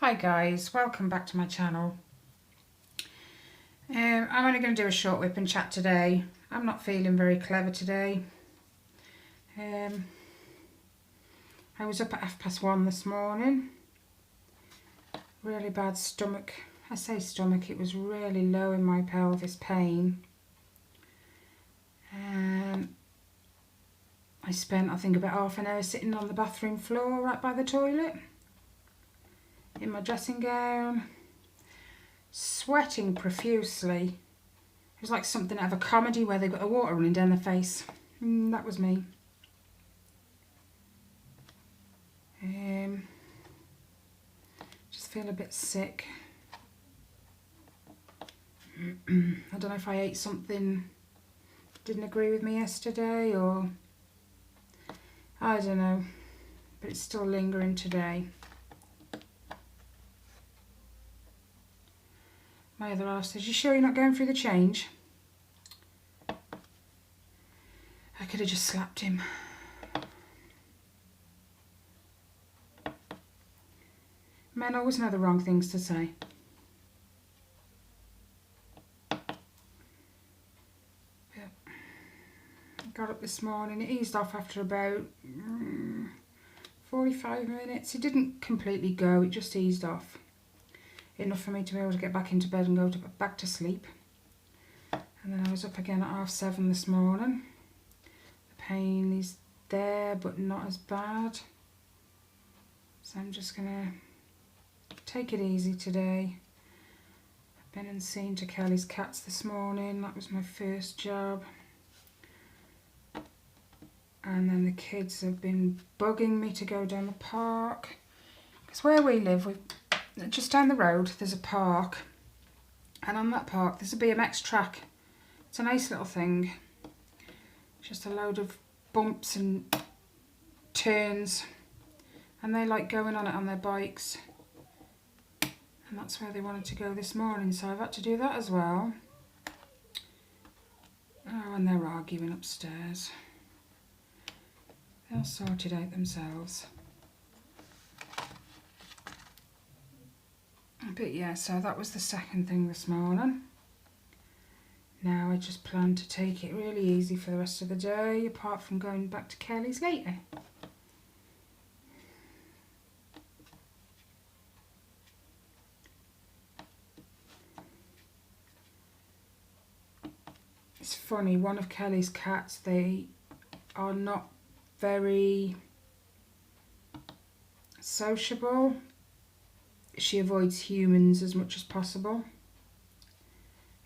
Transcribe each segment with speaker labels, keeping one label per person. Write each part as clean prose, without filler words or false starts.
Speaker 1: Hi guys, welcome back to my channel. I'm only going to do a short whip and chat today. I'm not feeling very clever today. I was up at 1:30 this morning. Really bad stomach. I say stomach, it was really low in my pelvis pain. I spent, I think, about half an hour sitting on the bathroom floor right by the toilet in my dressing gown, sweating profusely. It was like something out of a comedy where they got the water running down their face. That was me. Just feel a bit sick. I don't know if I ate something didn't agree with me yesterday, or I don't know, but it's still lingering today. My other half says, "You sure you're not going through the change?" I could have just slapped him. Men always know the wrong things to say. Got up this morning, it eased off after about 45 minutes. It didn't completely go, it just eased off. Enough for me to be able to get back into bed and go back to sleep. And then I was up again at 7:30 this morning. The pain is there, but not as bad. So I'm just gonna take it easy today. I've been and seen to Kelly's cats this morning. That was my first job. And then the kids have been bugging me to go down the park. Because where we live, just down the road, there's a park. And on that park, there's a BMX track. It's a nice little thing. Just a load of bumps and turns. And they like going on it on their bikes. And that's where they wanted to go this morning. So I've had to do that as well. Oh, and they're arguing upstairs. They'll sort it out themselves. But yeah, so that was the second thing this morning. Now I just plan to take it really easy for the rest of the day, apart from going back to Kelly's later. It's funny, one of Kelly's cats, they are not very sociable. She avoids humans as much as possible,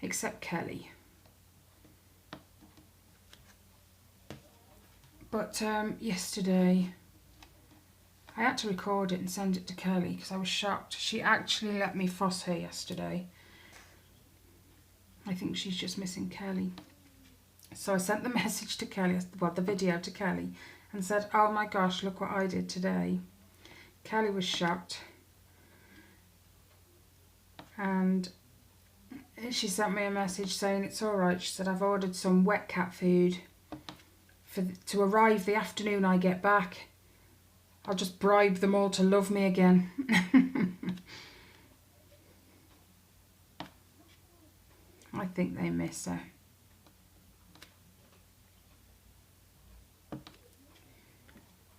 Speaker 1: except Kelly. But yesterday I had to record it and send it to Kelly because I was shocked. She actually let me fuss her yesterday. I think she's just missing Kelly. So I sent the message to Kelly, well, the video to Kelly, and said, "Oh my gosh, look what I did today." Kelly was shocked. And she sent me a message saying it's all right. She said, "I've ordered some wet cat food to arrive the afternoon I get back. I'll just bribe them all to love me again." I think they miss her.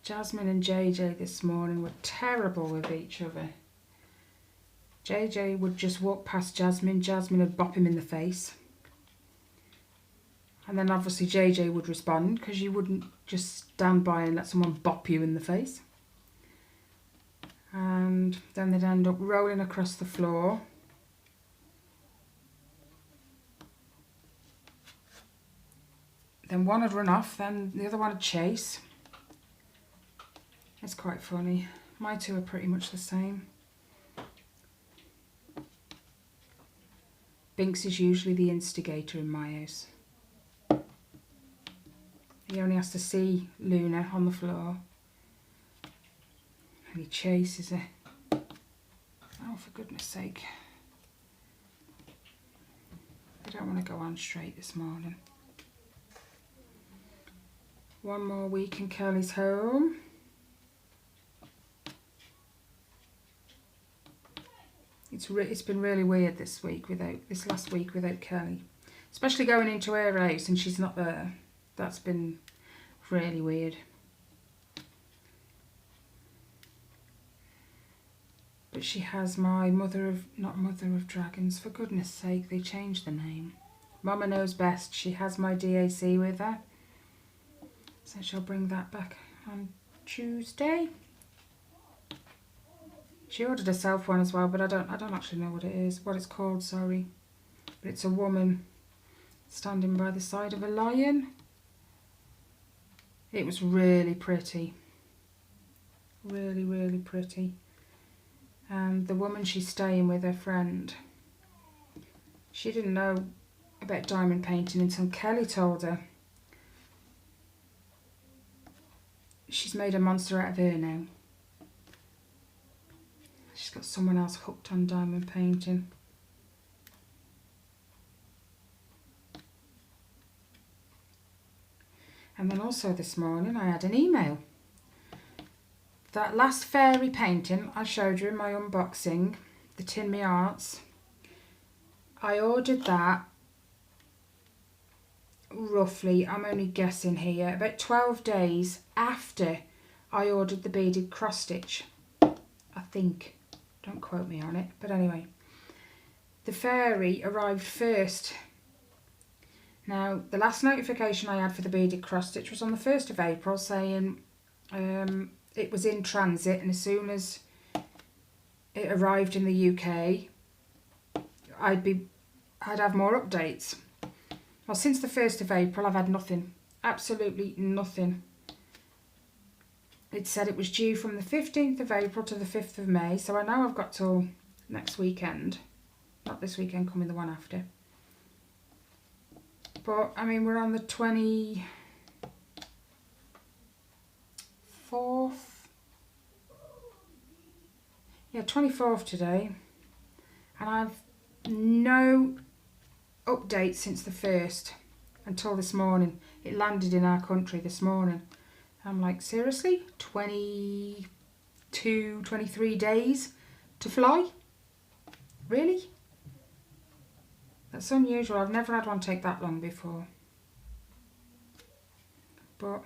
Speaker 1: Jasmine and JJ this morning were terrible with each other. JJ would just walk past Jasmine. Jasmine would bop him in the face. And then obviously JJ would respond, because you wouldn't just stand by and let someone bop you in the face. And then they'd end up rolling across the floor. Then one would run off, then the other one would chase. It's quite funny. My two are pretty much the same. Binks is usually the instigator in my house. He only has to see Luna on the floor and he chases her. Oh, for goodness sake. I don't want to go on straight this morning. One more week and Kelly's home. It's been really weird this last week without Kelly. Especially going into her house and she's not there. That's been really weird. But she has my not Mother of Dragons, for goodness sake, they changed the name. Mama Knows Best, she has my DAC with her. So she'll bring that back on Tuesday. She ordered herself one as well, but I don't actually know what it's called, sorry. But it's a woman standing by the side of a lion. It was really pretty. Really, really pretty. And the woman she's staying with, her friend, she didn't know about diamond painting until Kelly told her. She's made a monster out of her now. She's got someone else hooked on diamond painting. And then also this morning I had an email. That last fairy painting I showed you in my unboxing, the Tin Me Arts, I ordered that roughly, I'm only guessing here, about 12 days after I ordered the beaded cross stitch. I think. Don't quote me on it. But anyway, the fairy arrived first. Now, the last notification I had for the beaded cross stitch was on the 1st of April saying it was in transit, and as soon as it arrived in the UK, I'd have more updates. Well, since the 1st of April, I've had nothing. Absolutely nothing. It said it was due from the 15th of April to the 5th of May, so I know I've got till next weekend. Not this weekend, coming the one after. But, I mean, we're on the 24th. Yeah, 24th today. And I've no update since the 1st until this morning. It landed in our country this morning. I'm like, seriously? 22, 23 days to fly? Really? That's unusual. I've never had one take that long before. But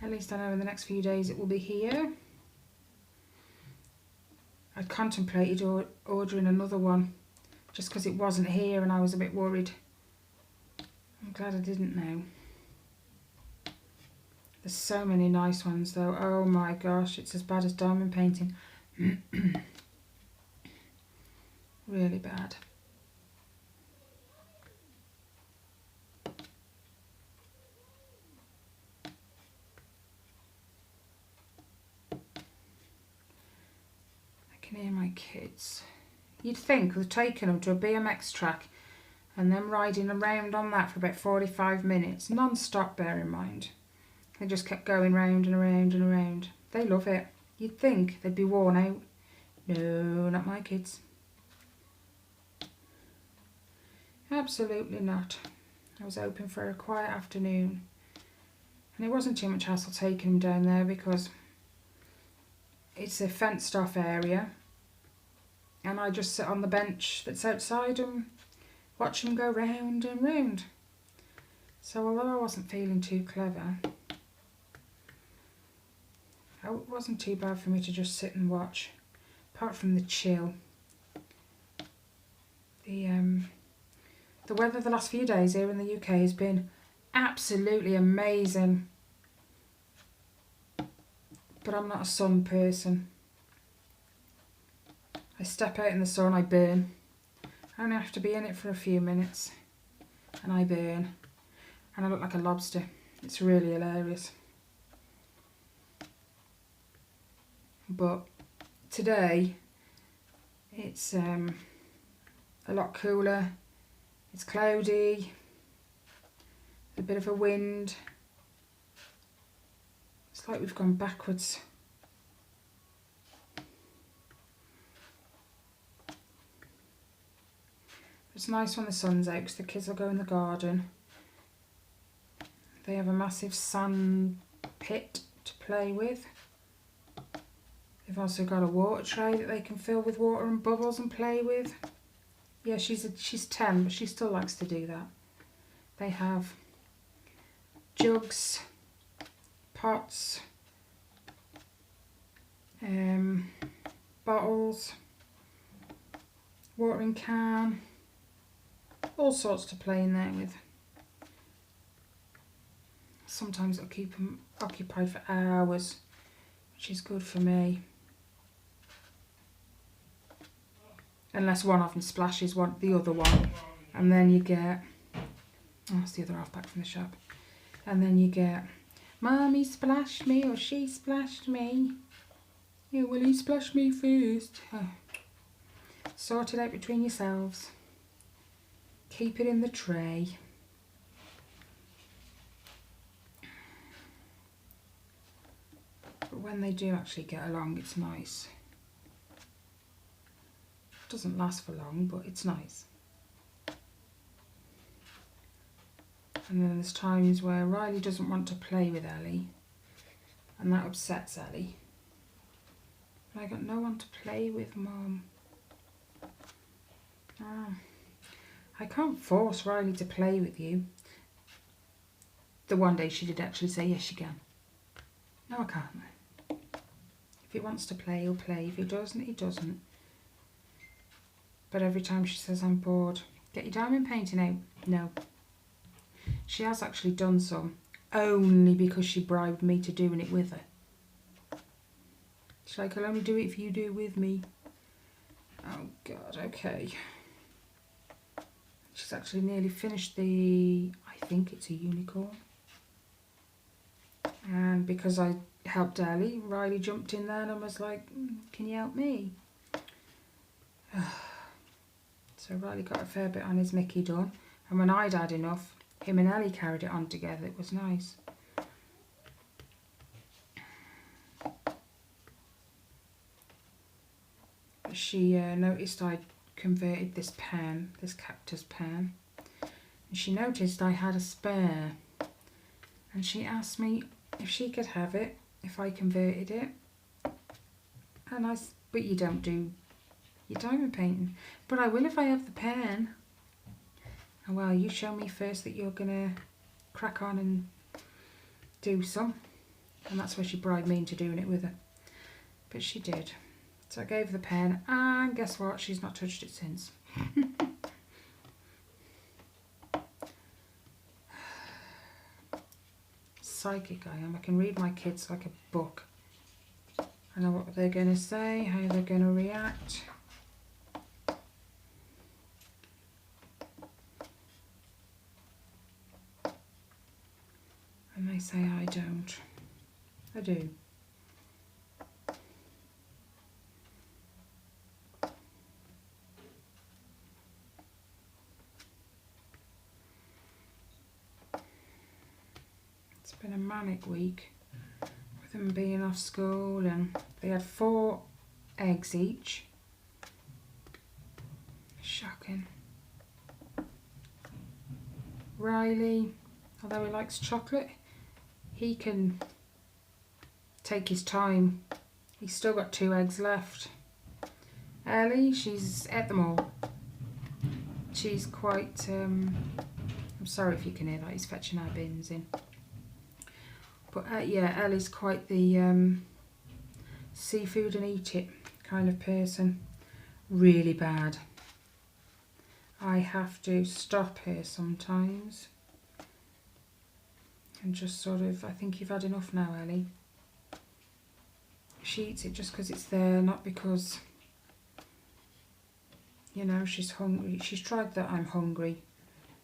Speaker 1: at least I know in the next few days it will be here. I'd contemplated ordering another one just because it wasn't here and I was a bit worried. I'm glad I didn't now. There's so many nice ones though. Oh my gosh, it's as bad as diamond painting. Really bad. I can hear my kids. You'd think with taking them to a BMX track and then riding around on that for about 45 minutes, non-stop, bear in mind. They just kept going round and around and around. They love it. You'd think they'd be worn out. No, not my kids. Absolutely not. I was hoping for a quiet afternoon. And it wasn't too much hassle taking them down there because it's a fenced off area. And I just sit on the bench that's outside and watch them go round and round. So although I wasn't feeling too clever, it wasn't too bad for me to just sit and watch, apart from the chill. The weather the last few days here in the UK has been absolutely amazing. But I'm not a sun person. I step out in the sun, I burn. I only have to be in it for a few minutes and I burn. And I look like a lobster. It's really hilarious. But today it's a lot cooler. It's cloudy, a bit of a wind. It's like we've gone backwards. It's nice when the sun's out because the kids will go in the garden. They have a massive sand pit to play with. A They've also got a water tray that they can fill with water and bubbles and play with. Yeah, she's 10, but she still likes to do that. They have jugs, pots, bottles, watering can, all sorts to play in there with. Sometimes it'll keep them occupied for hours, which is good for me. Unless one of them splashes the other one, and then you get, oh, that's the other half back from the shop, and then you get, Mummy splashed me, or she splashed me. Yeah, well, he splashed me first. Oh. Sort it out between yourselves. Keep it in the tray. But when they do actually get along, it's nice. It doesn't last for long, but it's nice. And then there's times where Riley doesn't want to play with Ellie, and that upsets Ellie. I got no one to play with, Mum. I can't force Riley to play with you. The one day she did actually say, yes, you can. No, I can't. If he wants to play, he'll play. If he doesn't, he doesn't. But every time she says, I'm bored, get your diamond painting out. No. She has actually done some, only because she bribed me to doing it with her. She's like, I'll only do it if you do it with me. Oh God, okay. She's actually nearly finished I think it's a unicorn. And because I helped Ellie, Riley jumped in there and was like, can you help me? So Riley got a fair bit on his Mickey done. And when I'd had enough, him and Ellie carried it on together. It was nice. She noticed I'd converted this pen, this cactus pen, and she noticed I had a spare, and she asked me if she could have it if I converted it. And I said, but you don't do your diamond painting. But I will if I have the pen. And well, you show me first that you're gonna crack on and do some. And that's where she bribed me into doing it with her. But she did. So I gave her the pen, and guess what? She's not touched it since. Psychic I am. I can read my kids like a book. I know what they're going to say, how they're going to react. And they say I don't. I do. It's been a manic week with them being off school, and they had 4 eggs each. Shocking. Riley, although he likes chocolate, he can take his time. He's still got 2 eggs left. Ellie, she's ate them all. She's quite, I'm sorry if you can hear that, he's fetching our bins in. But yeah, Ellie's quite the seafood and eat it kind of person. Really bad. I have to stop her sometimes and just sort of, I think you've had enough now, Ellie. She eats it just because it's there, not because, you know, she's hungry. She's tried that I'm hungry.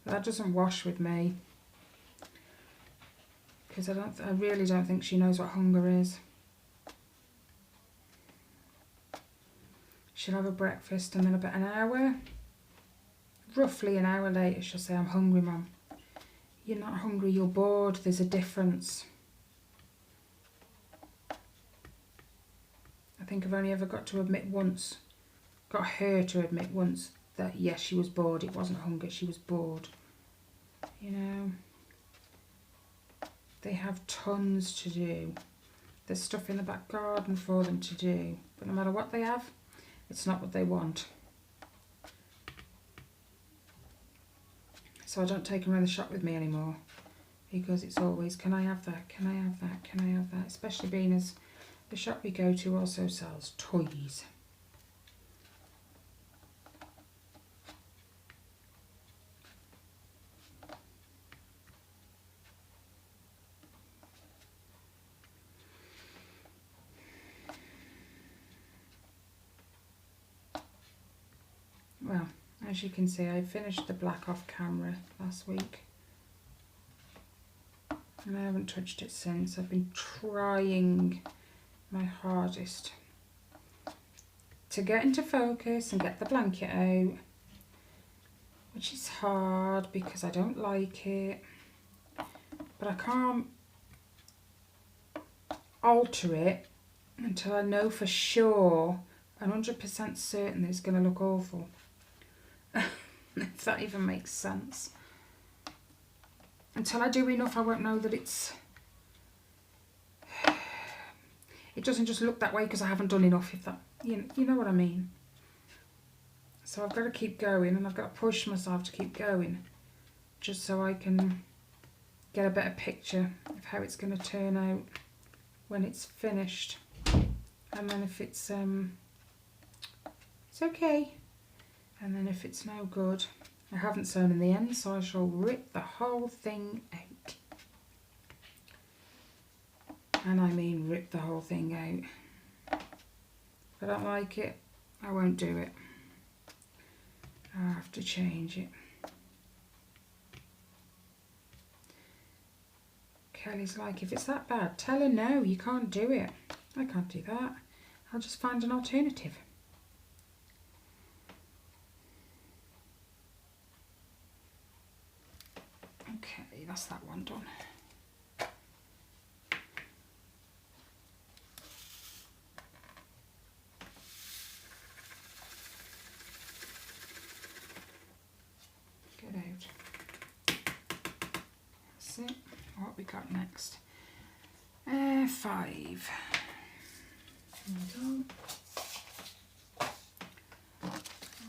Speaker 1: But that doesn't wash with me. Because I really don't think she knows what hunger is. She'll have a breakfast and then about an hour, roughly an hour later, she'll say, I'm hungry, Mum. You're not hungry, you're bored, there's a difference. I think I've only ever got her to admit once that yes, she was bored, it wasn't hunger, she was bored. You know, they have tons to do. there's stuff in the back garden for them to do. But no matter what they have, it's not what they want. So I don't take them around the shop with me anymore, because it's always, can I have that, can I have that, can I have that, especially being as the shop we go to also sells toys. Well, as you can see, I finished the black off camera last week. And I haven't touched it since. I've been trying my hardest to get into focus and get the blanket out, which is hard because I don't like it. But I can't alter it until I know for sure, 100% certain that it's going to look awful. If that even makes sense. Until I do enough, I won't know that it doesn't just look that way because I haven't done enough, if that, you know what I mean. So I've got to keep going, and I've got to push myself to keep going, just so I can get a better picture of how it's going to turn out when it's finished. And then if it's okay. And then if it's no good, I haven't sewn in the end, so I shall rip the whole thing out. And I mean rip the whole thing out. If I don't like it, I won't do it. I'll have to change it. Kelly's like, if it's that bad, tell her no, you can't do it. I can't do that. I'll just find an alternative. Okay, that's that one done. Get out. That's it. What we got next? 5. Done.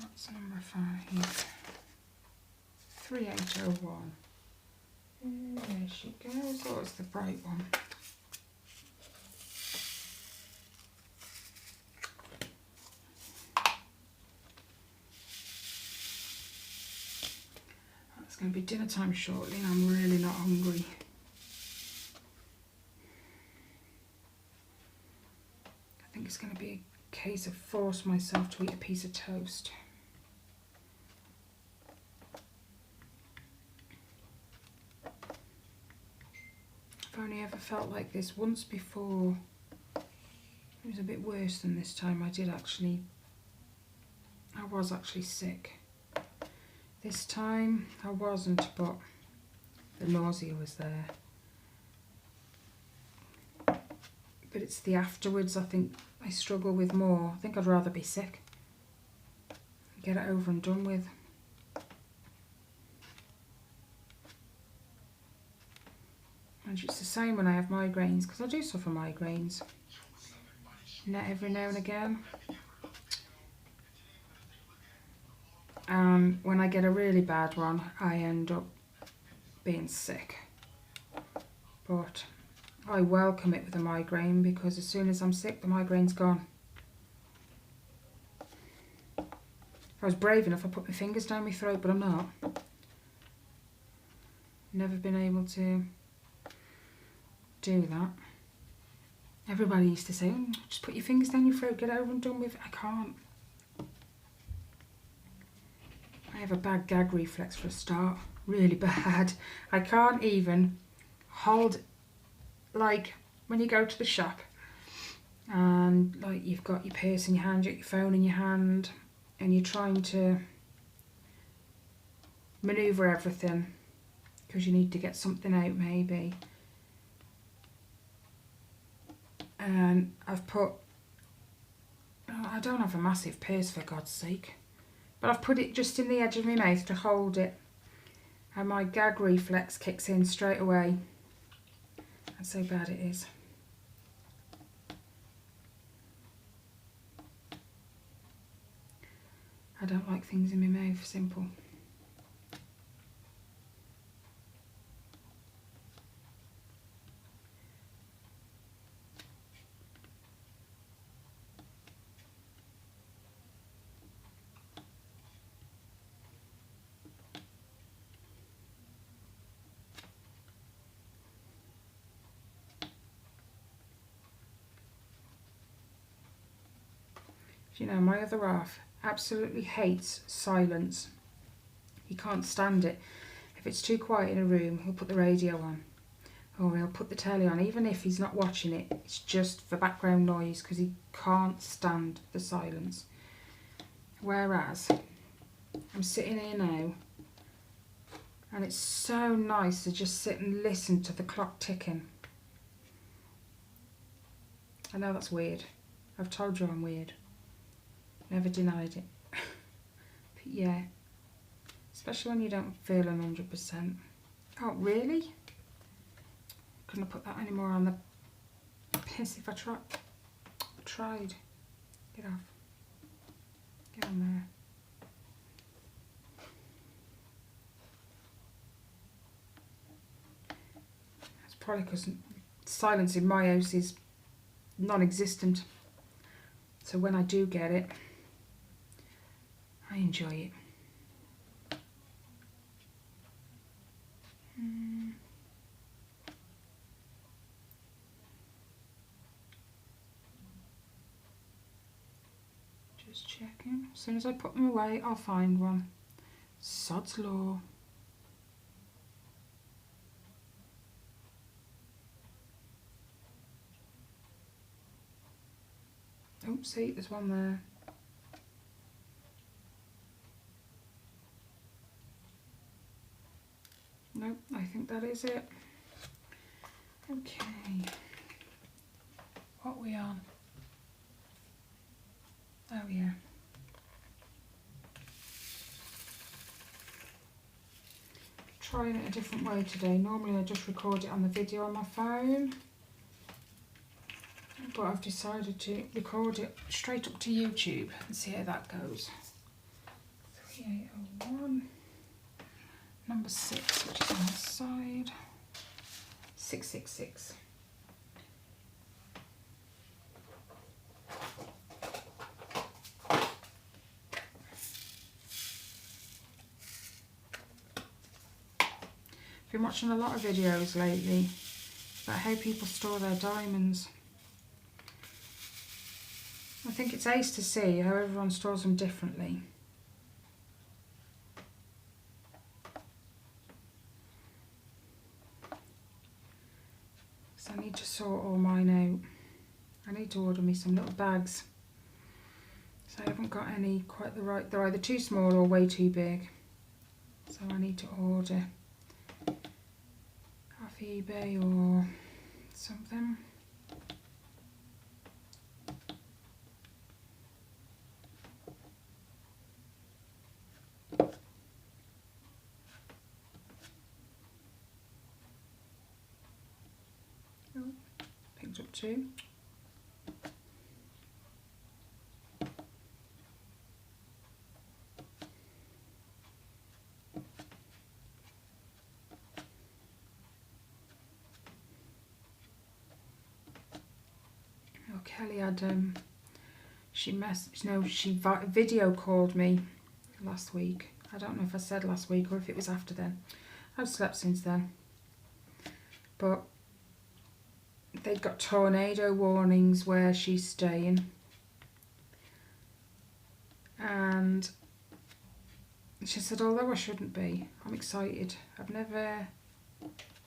Speaker 1: What's number 5? 3801. There she goes. Oh, it's the bright one. It's going to be dinner time shortly, and I'm really not hungry. I think it's going to be a case of force myself to eat a piece of toast. I've only ever felt like this once before. It was a bit worse than this time. I was actually sick. This time I wasn't, but the nausea was there. But it's the afterwards I think I struggle with more. I think I'd rather be sick. Get it over and done with. And it's the same when I have migraines, because I do suffer migraines. Every now and again. When I get a really bad one, I end up being sick. But I welcome it with a migraine, because as soon as I'm sick, the migraine's gone. If I was brave enough, I'd put my fingers down my throat, but I'm not. Never been able to do that. Everybody used to say, just put your fingers down your throat, get it over and done with. I can't. I have a bad gag reflex for a start. Really bad. I can't even hold, like when you go to the shop and like you've got your purse in your hand, you've got your phone in your hand, and you're trying to manoeuvre everything because you need to get something out maybe. And I've put, I don't have a massive purse for God's sake, but I've put it just in the edge of my mouth to hold it, and my gag reflex kicks in straight away. That's how bad it is. I don't like things in my mouth, simple. You know, my other half absolutely hates silence. He can't stand it. If it's too quiet in a room, he'll put the radio on, or he'll put the telly on, even if he's not watching it. It's just for background noise because he can't stand the silence. Whereas I'm sitting here now and it's so nice to just sit and listen to the clock ticking. I know that's weird. I've told you I'm weird. Never denied it. But yeah, especially when you don't feel 100%. Oh, really? Couldn't have put that any more on the piss if I tried. Get off. Get on there. That's probably because silence in my house is non-existent. So when I do get it, I enjoy it. Just checking. As soon as I put them away, I'll find one. Sod's law. Oh, see, there's one there. Nope, I think that is it. Okay. What are we on? Oh yeah. Trying it a different way today. Normally I just record it on the video on my phone. But I've decided to record it straight up to YouTube and see how that goes. 3801. Number 6, which is on the side. 666. I've been watching a lot of videos lately about how people store their diamonds. I think it's ace to see how everyone stores them differently. So I need to sort all mine out. I need to order me some little bags. So I haven't got any quite the right, they're either too small or way too big. So I need to order off eBay or something. Oh, picked up 2. Kelly had she video called me last week. I don't know if I said last week or if it was after then. I've slept since then. But they've got tornado warnings where she's staying. And she said, although I shouldn't be, I'm excited. I've never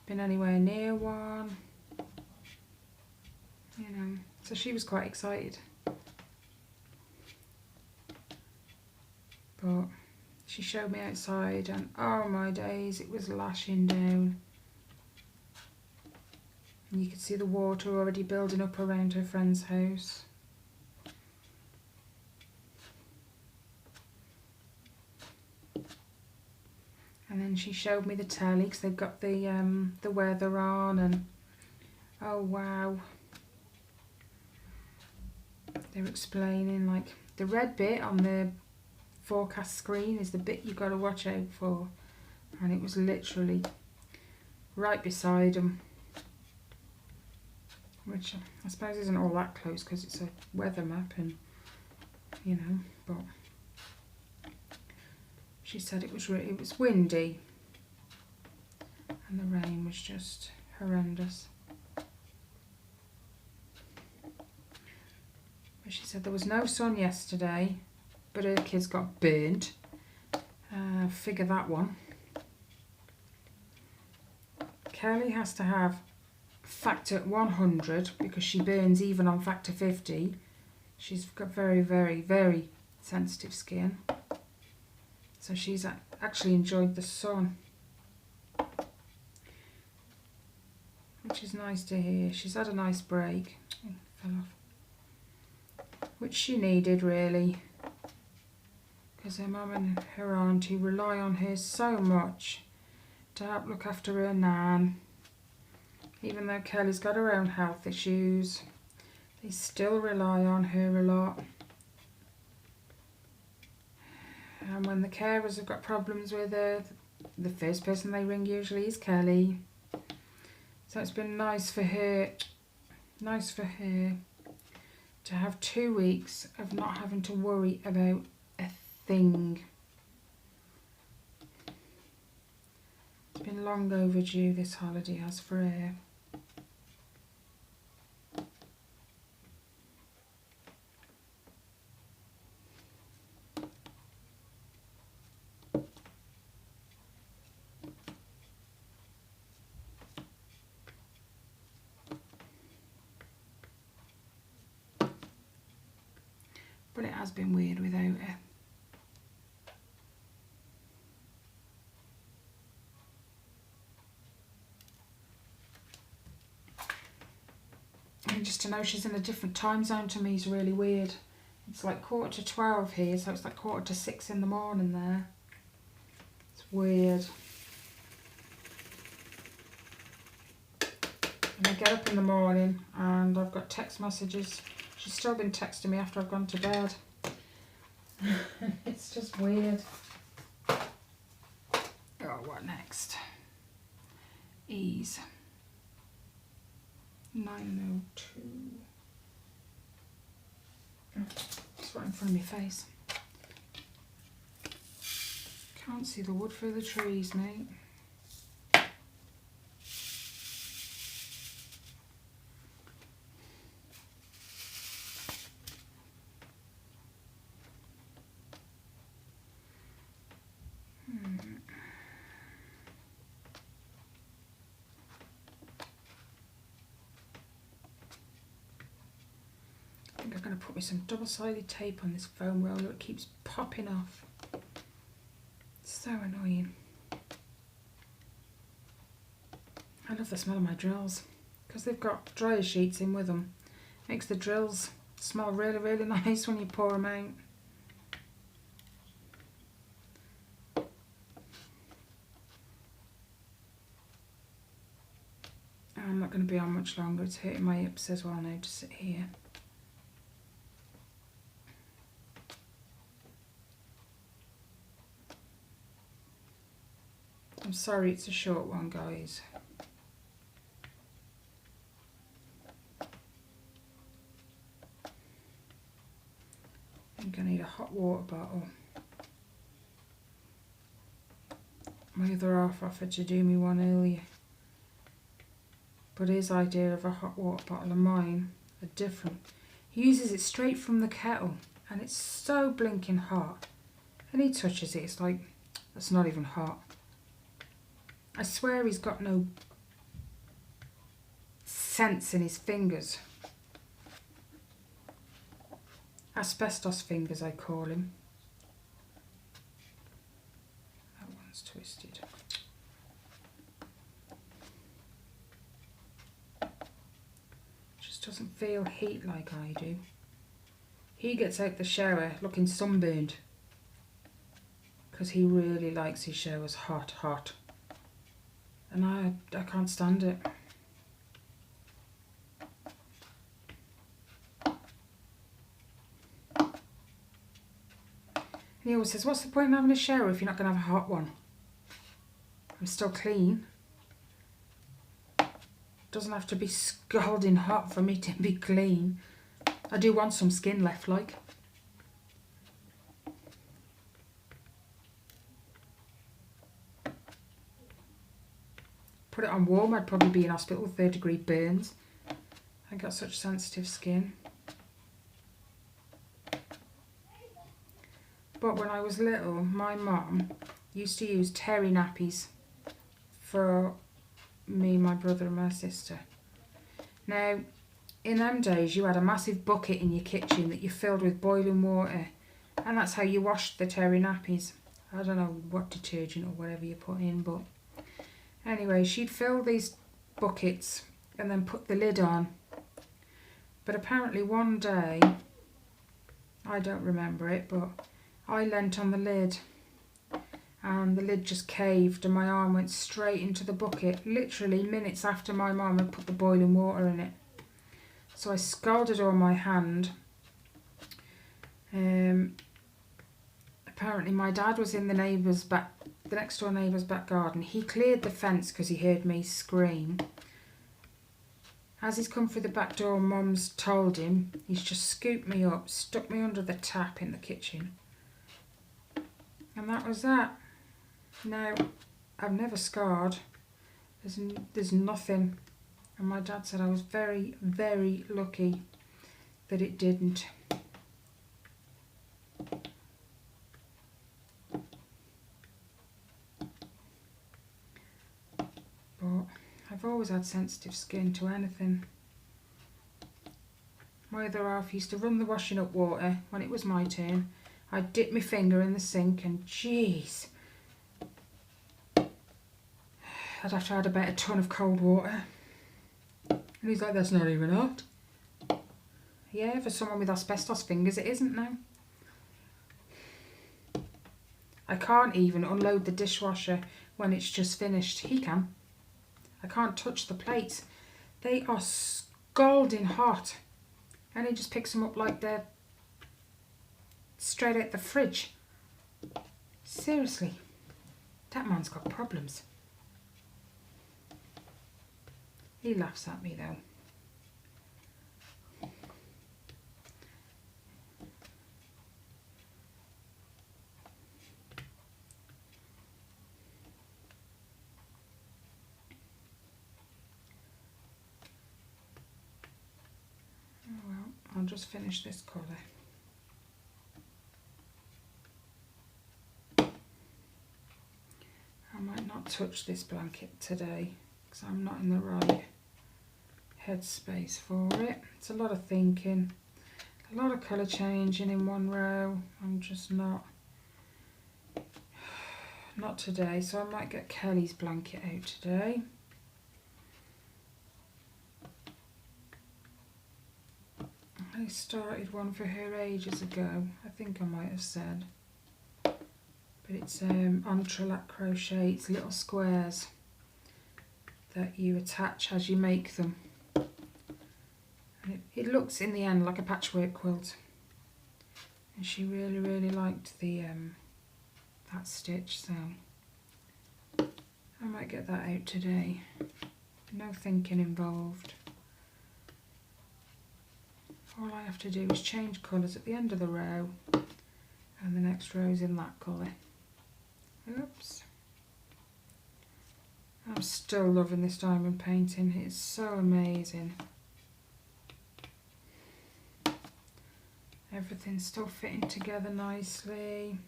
Speaker 1: been anywhere near one. You know, so she was quite excited. But she showed me outside and oh my days, it was lashing down. And you could see the water already building up around her friend's house. And then she showed me the telly because they've got the weather on and oh wow. They were explaining like the red bit on the forecast screen is the bit you've got to watch out for. And it was literally right beside him, which I suppose isn't all that close because it's a weather map and, you know, but she said it was windy and the rain was just horrendous. But she said there was no sun yesterday, but her kids got burnt. Figure that one. Kelly has to have factor 100 because she burns even on factor 50. She's got very, very, very sensitive skin. So she's actually enjoyed the sun, which is nice to hear. She's had a nice break. Oh, fell off. Which she needed, really, because her mum and her auntie rely on her so much to help look after her nan. Even though Kelly's got her own health issues, they still rely on her a lot. And when the carers have got problems with her, the first person they ring usually is Kelly. So it's been nice for her to have 2 weeks of not having to worry about a thing. It's been long overdue, this holiday has, for her. But it has been weird without her. And just to know she's in a different time zone to me is really weird. It's like 11:45 here, so it's like 5:45 in the morning there. It's weird. And I get up in the morning and I've got text messages. She's still been texting me after I've gone to bed. It's just weird. Oh, what next? Ease. 902. It's right in front of my face. Can't see the wood through the trees, mate. I think I'm going to put me some double-sided tape on this foam roller. It keeps popping off. It's so annoying. I love the smell of my drills because they've got dryer sheets in with them. Makes the drills smell really, really nice when you pour them out. I'm not going to be on much longer. It's hurting my hips as well now to sit here. I'm sorry it's a short one, guys. I'm going to need a hot water bottle. My other half offered to do me one earlier, but his idea of a hot water bottle and mine are different. He uses it straight from the kettle and it's so blinking hot, and he touches it, it's like, that's not even hot. I swear he's got no sense in his fingers. Asbestos fingers, I call him. That one's twisted. Just doesn't feel heat like I do. He gets out the shower looking sunburned because he really likes his showers hot, hot. And I can't stand it. And he always says, what's the point in having a shower if you're not going to have a hot one? I'm still clean. Doesn't have to be scalding hot for me to be clean. I do want some skin left, like. Put it on warm, I'd probably be in hospital with 3rd-degree burns. I got such sensitive skin. But when I was little, my mum used to use terry nappies for me, my brother and my sister. Now, in them days, you had a massive bucket in your kitchen that you filled with boiling water, and that's how you washed the terry nappies. I don't know what detergent or whatever you put in, but anyway, she'd fill these buckets and then put the lid on. But apparently one day, I don't remember it, but I leant on the lid and the lid just caved and my arm went straight into the bucket, literally minutes after my mum had put the boiling water in it. So I scalded on my hand. Apparently my dad was in the next door neighbour's back garden. He cleared the fence because he heard me scream. As he's come through the back door, Mum's told him, he's just scooped me up, stuck me under the tap in the kitchen. And that was that. Now, I've never scarred. There's nothing. And my dad said I was very, very lucky that it didn't. But I've always had sensitive skin to anything. My other half used to run the washing up water when it was my turn. I'd dip my finger in the sink and jeez, I'd have to add about a ton of cold water. And he's like, that's not even hot. Yeah, for someone with asbestos fingers it isn't now. I can't even unload the dishwasher when it's just finished. He can. I can't touch the plates. They are scalding hot. And he just picks them up like they're straight out the fridge. Seriously, that man's got problems. He laughs at me though. Oh well, I'll just finish this colour. I might not touch this blanket today because I'm not in the right headspace for it. It's a lot of thinking, a lot of colour changing in one row. I'm just not today, so I might get Kelly's blanket out today. I started one for her ages ago, I think I might have said. But it's entrelac crochet, it's little squares that you attach as you make them. And it looks in the end like a patchwork quilt. And she really, really liked the that stitch, so I might get that out today. No thinking involved. All I have to do is change colours at the end of the row and the next row is in that colour. Oops. I'm still loving this diamond painting, it's so amazing. Everything's still fitting together nicely.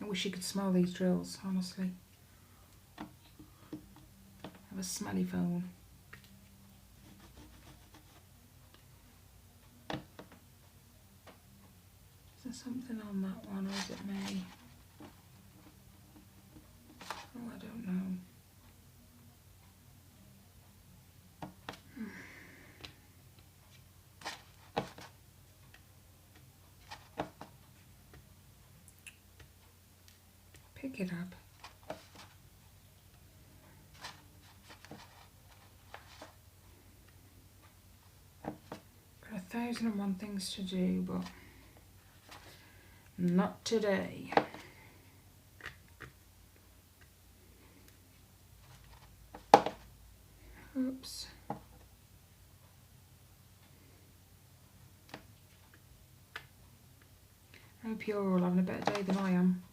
Speaker 1: I wish you could smell these drills, honestly. I have a smelly phone. Is there something on that one, or is it me? Oh, I don't know. Pick it up. Got 1,001 things to do, but not today. Oops. I hope you're all having a better day than I am.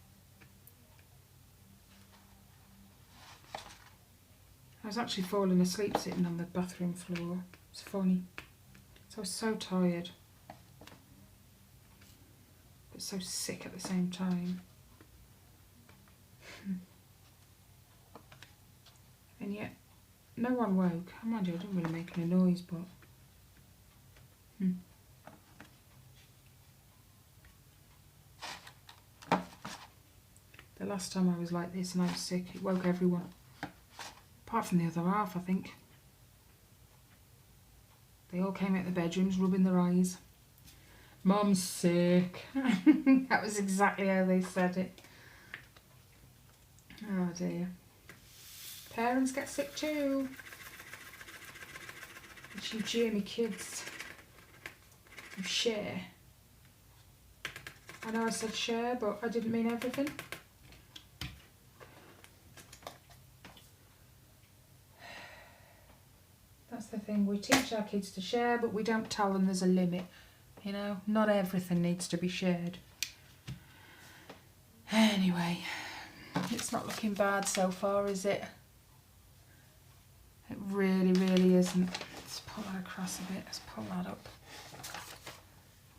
Speaker 1: I was actually falling asleep sitting on the bathroom floor. It's funny. So I was so tired, but so sick at the same time. And yet, no one woke. Mind you, I didn't really make any noise, but... The last time I was like this and I was sick, it woke everyone. Apart from the other half, I think. They all came out of the bedrooms rubbing their eyes. Mum's sick. That was exactly how they said it. Oh dear. Parents get sick too. It's you Jamie kids. You share. I know I said share, but I didn't mean everything. That's the thing, we teach our kids to share, but we don't tell them there's a limit. You know, not everything needs to be shared. Anyway, it's not looking bad so far, is it? It really, really isn't. Let's pull that across a bit, let's pull that up.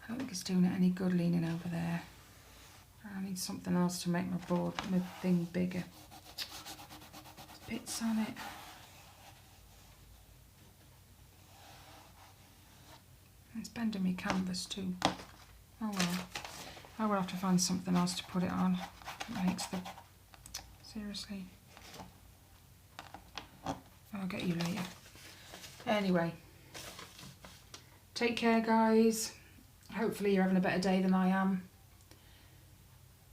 Speaker 1: I don't think it's doing it any good leaning over there. I need something else to make my thing bigger. There's bits on it. It's bending me canvas too. Oh well. I will have to find something else to put it on. It makes the... Seriously. I'll get you later. Anyway. Take care, guys. Hopefully you're having a better day than I am.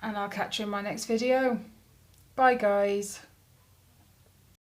Speaker 1: And I'll catch you in my next video. Bye, guys.